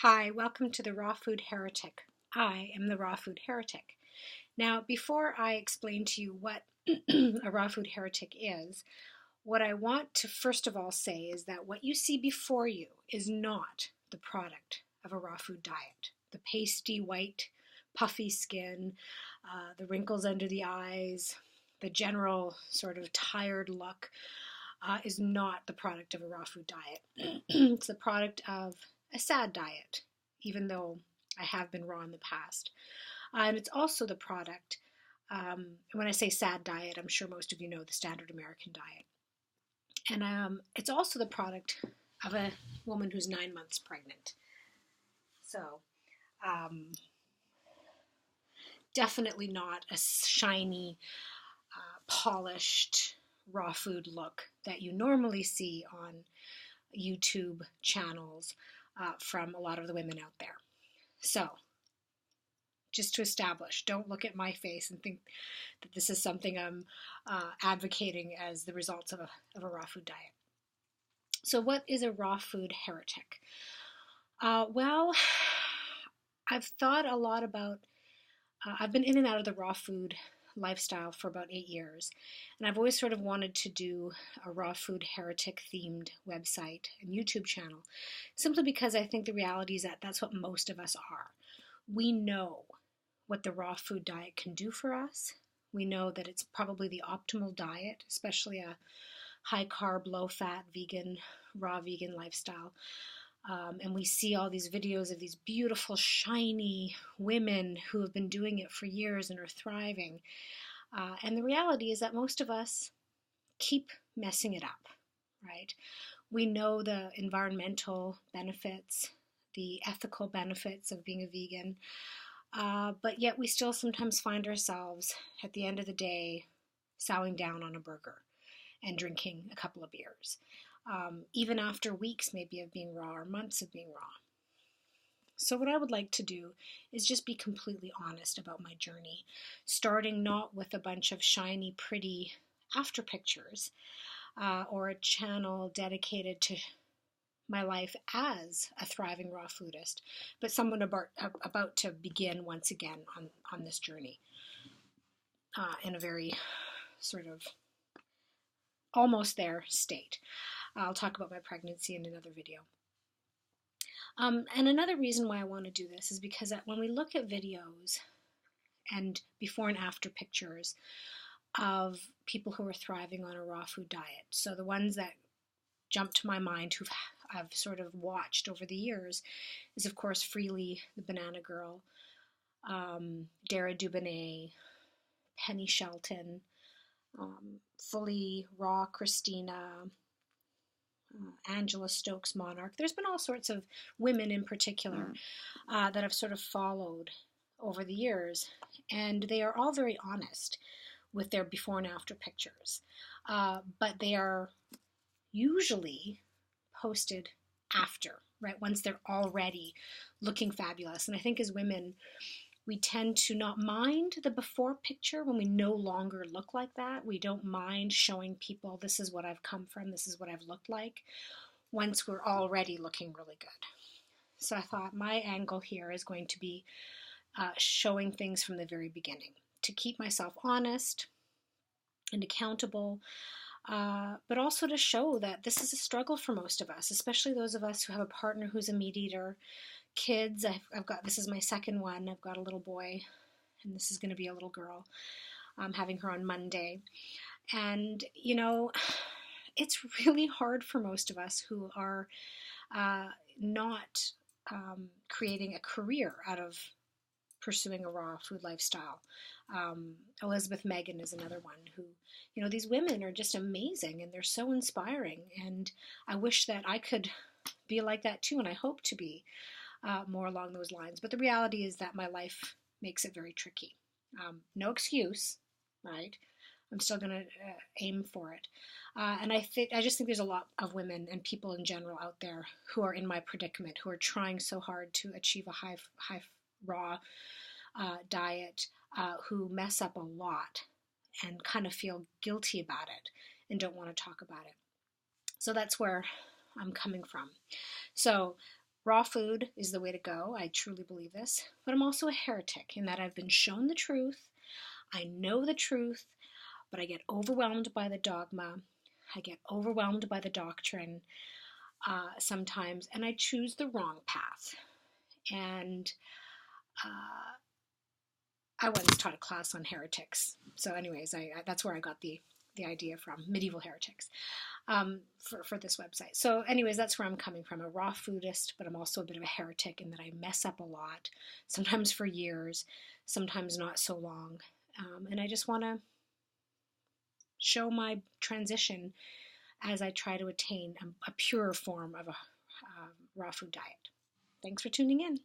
Hi, welcome to the Raw Food Heretic. I am the Raw Food Heretic. Now, before I explain to you what a raw food heretic is, what I want to first of all say is that what you see before you is not the product of a raw food diet. The pasty white, puffy skin, the wrinkles under the eyes, the general sort of tired look is not the product of a raw food diet. It's the product of a sad diet, even though I have been raw in the past. And it's also the product, when I say sad diet, I'm sure most of you know the standard American diet. And it's also the product of a woman who's 9 months pregnant. So, definitely not a shiny, polished, raw food look that you normally see on YouTube channels from a lot of the women out there. So, just to establish, don't look at my face and think that this is something I'm advocating as the results of a raw food diet. So what is a raw food heretic? Well, I've thought a lot about, I've been in and out of the raw food lifestyle for about 8 years, and I've always sort of wanted to do a raw food heretic themed website and YouTube channel, simply because I think the reality is that that's what most of us are. We know what the raw food diet can do for us. We know that it's probably the optimal diet, especially a high carb, low fat, vegan, raw vegan lifestyle. And we see all these videos of these beautiful, shiny women who have been doing it for years and are thriving. And the reality is that most of us keep messing it up, right? We know the environmental benefits, the ethical benefits of being a vegan, but yet we still sometimes find ourselves at the end of the day sowing down on a burger and drinking a couple of beers, even after weeks maybe of being raw or months of being raw. So what I would like to do is just be completely honest about my journey, starting not with a bunch of shiny, pretty after pictures or a channel dedicated to my life as a thriving raw foodist, but someone about to begin once again on this journey in a very sort of almost there state. I'll talk about my pregnancy in another video. And another reason why I want to do this is because when we look at videos and before and after pictures of people who are thriving on a raw food diet, so the ones that jump to my mind who I've sort of watched over the years is, of course, Freely, the Banana Girl, Dara Dubonnet, Penny Shelton, Fully Raw Christina, Angela Stokes Monarch. There's been all sorts of women in particular that I've sort of followed over the years, and they are all very honest with their before and after pictures, but they are usually posted after, right? Once they're already looking fabulous. And I think as women, we tend to not mind the before picture when we no longer look like that. We don't mind showing people, this is what I've come from, this is what I've looked like, once we're already looking really good. So I thought my angle here is going to be showing things from the very beginning, to keep myself honest and accountable, but also to show that this is a struggle for most of us, especially those of us who have a partner who's a meat eater, kids. I've got, this is my second one. I've got a little boy, and this is going to be a little girl. I'm having her on Monday. And, you know, it's really hard for most of us who are not creating a career out of pursuing a raw food lifestyle. Elizabeth Megan is another one who, you know, these women are just amazing and they're so inspiring. And I wish that I could be like that too, and I hope to be more along those lines. But the reality is that my life makes it very tricky. No excuse, right? I'm still going to aim for it. And I just think there's a lot of women and people in general out there who are in my predicament, who are trying so hard to achieve a high raw diet, who mess up a lot and kind of feel guilty about it and don't want to talk about it. So that's where I'm coming from. So Raw food is the way to go. I truly believe this. But I'm also a heretic in that I've been shown the truth. I know the truth, but I get overwhelmed by the dogma. I get overwhelmed by the doctrine sometimes, and I choose the wrong path. And I once taught a class on heretics. So, anyways, that's where I got the idea from, medieval heretics, for this website. So, anyways, that's where I'm coming from, a raw foodist, but I'm also a bit of a heretic in that I mess up a lot, sometimes for years, sometimes not so long. And I just want to show my transition as I try to attain a pure form of a raw food diet. Thanks for tuning in.